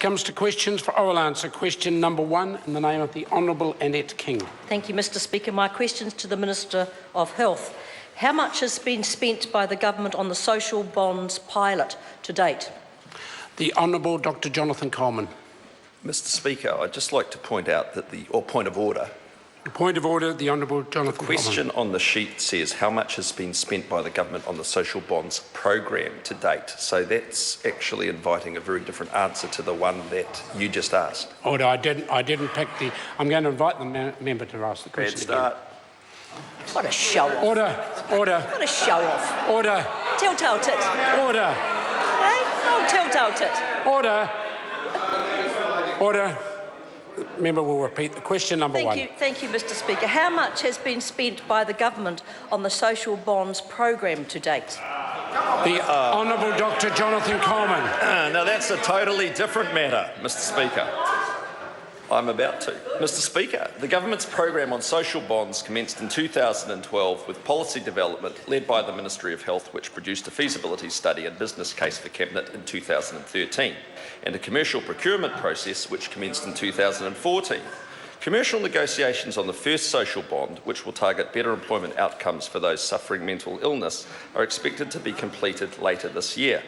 comes to questions for oral answer. Question number 1 in the name of the Honourable Annette King. Thank you, Mr Speaker. My question is to the Minister of Health. How much has been spent by the government on the social bonds pilot to date? The Honourable Dr Jonathan Coleman. Mr Speaker, I'd just like to point out that point of order. Point of order, the Honourable Jonathan Coleman. The question on the sheet says how much has been spent by the government on the social bonds program to date. So that's actually inviting a very different answer to the one that you just asked. Order. I didn't pick the. I'm going to invite the member to ask the question. Start. What a show off. Order. What a show off. Order. Telltale tit. Order. Hey? Oh, telltale tit. Order. Member will repeat the question number 1. Thank you, Mr Speaker. How much has been spent by the government on the social bonds program to date? The Honourable Dr Jonathan Coleman. Now that's a totally different matter, Mr Speaker. I'm about to. Mr Speaker, the government's program on social bonds commenced in 2012 with policy development led by the Ministry of Health, which produced a feasibility study and business case for Cabinet in 2013, and a commercial procurement process which commenced in 2014. Commercial negotiations on the first social bond, which will target better employment outcomes for those suffering mental illness, are expected to be completed later this year.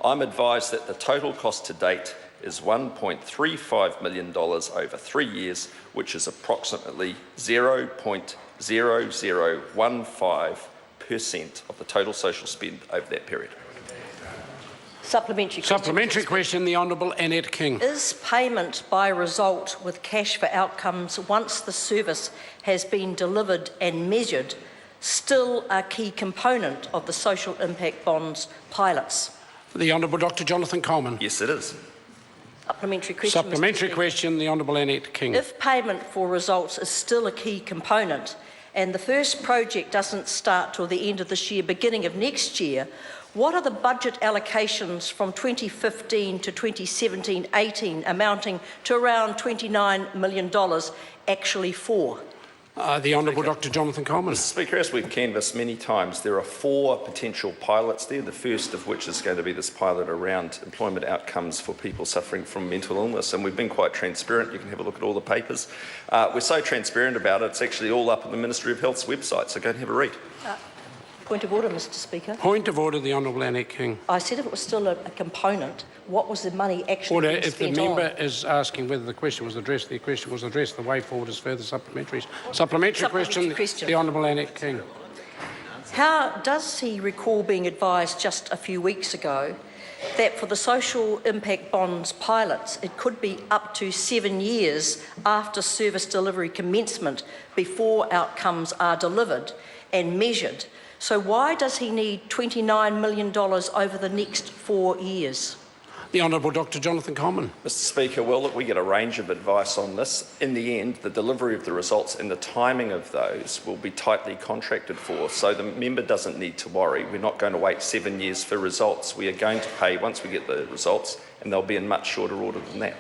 I'm advised that the total cost to date is $1.35 million over 3 years, which is approximately 0.0015% of the total social spend over that period. Supplementary question, the Honourable Annette King. Is payment by result with cash for outcomes once the service has been delivered and measured still a key component of the social impact bonds pilots? The Honourable Dr Jonathan Coleman. Yes, it is. Supplementary question, the Honourable Annette King. If payment for results is still a key component and the first project doesn't start till the end of this year, beginning of next year, what are the budget allocations from 2015 to 2017-18 amounting to around $29 million actually for? The Honourable Dr Jonathan Coleman. Mr Speaker, as we've canvassed many times, there are 4 potential pilots there, the first of which is going to be this pilot around employment outcomes for people suffering from mental illness, and we've been quite transparent. You can have a look at all the papers. We're so transparent about it, it's actually all up on the Ministry of Health's website, so go and have a read. Point of order, Mr Speaker. Point of order, the Honourable Annette King. I said if it was still a component, what was the money actually Order. being If the spent member on? is asking whether the question was addressed, the question was addressed. The way forward is further supplementaries. Supplementary question, the Honourable Annette King. How does he recall being advised just a few weeks ago that for the social impact bonds pilots, it could be up to 7 years after service delivery commencement before outcomes are delivered and measured? So why does he need $29 million over the next 4 years? The Honourable Dr Jonathan Coleman. Mr Speaker, well, look, we get a range of advice on this. In the end, the delivery of the results and the timing of those will be tightly contracted for, so the member doesn't need to worry. We're not going to wait 7 years for results. We are going to pay once we get the results, and they'll be in much shorter order than that.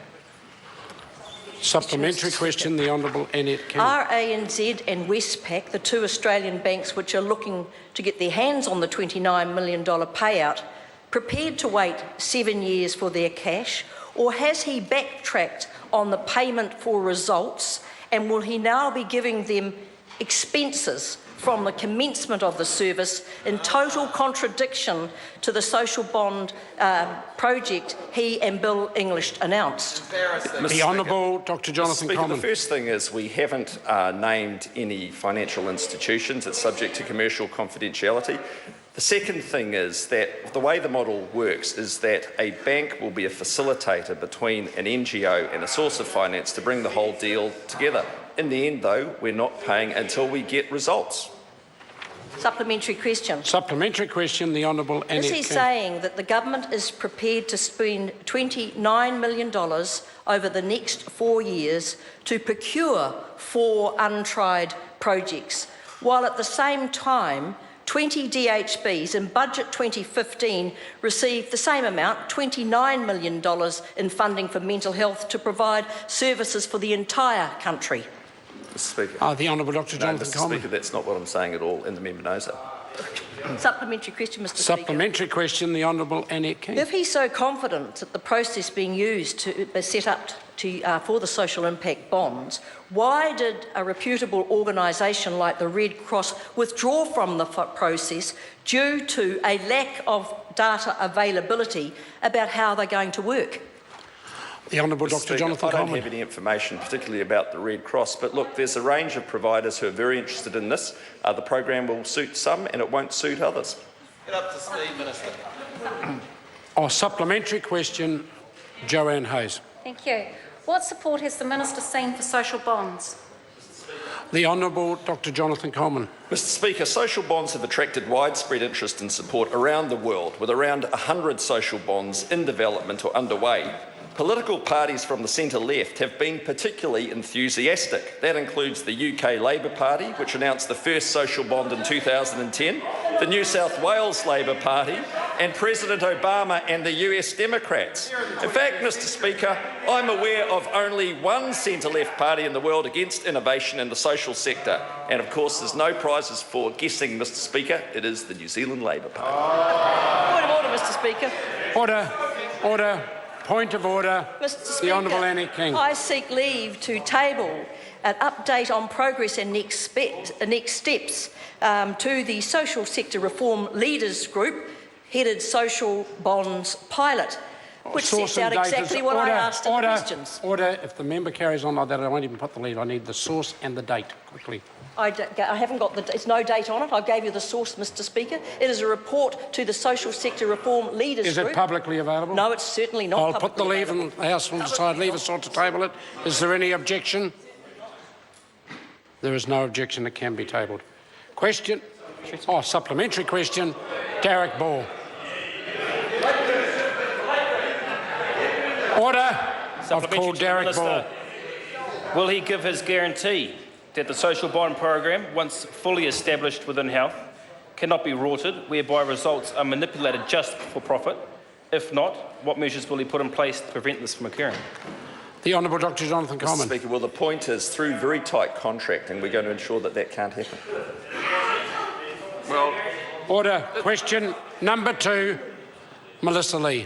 Supplementary question, the Honourable Annette King. Are ANZ and Westpac, the 2 Australian banks which are looking to get their hands on the $29 million payout, prepared to wait 7 years for their cash, or has he backtracked on the payment for results, and will he now be giving them expenses from the commencement of the service in total contradiction to the social bond project he and Bill English announced? The Honourable Dr Jonathan Coleman. The first thing is we haven't named any financial institutions. It's subject to commercial confidentiality. The second thing is that the way the model works is that a bank will be a facilitator between an NGO and a source of finance to bring the whole deal together. In the end, though, we're not paying until we get results. Supplementary question. Supplementary question, the Honourable Annette King. Is he saying that the government is prepared to spend $29 million over the next 4 years to procure 4 untried projects, while at the same time 20 DHBs in budget 2015 received the same amount, $29 million in funding for mental health to provide services for the entire country? Mr Speaker. The Honourable Dr Jonathan Coleman. Mr Speaker, that's not what I'm saying at all, and the member knows that. Supplementary question, Mr. Speaker. Supplementary question, the Honourable Annette King. If he's so confident that the process being used to set up for the social impact bonds, why did a reputable organisation like the Red Cross withdraw from the process due to a lack of data availability about how they're going to work? The Honourable Mr. Dr Speaker, Jonathan I don't Coleman. have any information, particularly about the Red Cross, but look, there's a range of providers who are very interested in this. The program will suit some and it won't suit others. Get up to speed, Minister. Supplementary question, Joanne Hayes. Thank you. What support has the Minister seen for social bonds? The Honourable Dr Jonathan Coleman. Mr. Speaker, social bonds have attracted widespread interest and support around the world, with around 100 social bonds in development or underway. Political parties from the centre-left have been particularly enthusiastic. That includes the UK Labour Party, which announced the first social bond in 2010, the New South Wales Labour Party, and President Obama and the US Democrats. In fact, Mr. Speaker, I'm aware of only one centre-left party in the world against innovation in the social sector. And of course, there's no prizes for guessing, Mr. Speaker. It is the New Zealand Labour Party. Point of order, Mr. Speaker. Order. Order. Point of order. Mr. Speaker, the Honourable Annette King. I seek leave to table an update on progress and next steps to the Social Sector Reform Leaders Group headed Social Bonds Pilot, which sets out exactly what I asked in the questions. Order. If the member carries on like that, I won't even put the lead. I need the source and the date, quickly. I haven't got there's no date on it. I gave you the source, Mr. Speaker. It is a report to the Social Sector Reform Leaders Group. Is it publicly available? No, it's certainly not. I'll put the leave and the House will decide. Leave us on to table it. Is there any objection? There is no objection. It can be tabled. Question. Supplementary question. Derek Ball. Order. I've called Derek Ball. Will he give his guarantee that the social bond program, once fully established within health, cannot be rorted, whereby results are manipulated just for profit? If not, what measures will he put in place to prevent this from occurring? The Honourable Dr Jonathan Coleman. Mr. Speaker, well, the point is, through very tight contracting, we're going to ensure that that can't happen. Order. Question number 2, Melissa Lee.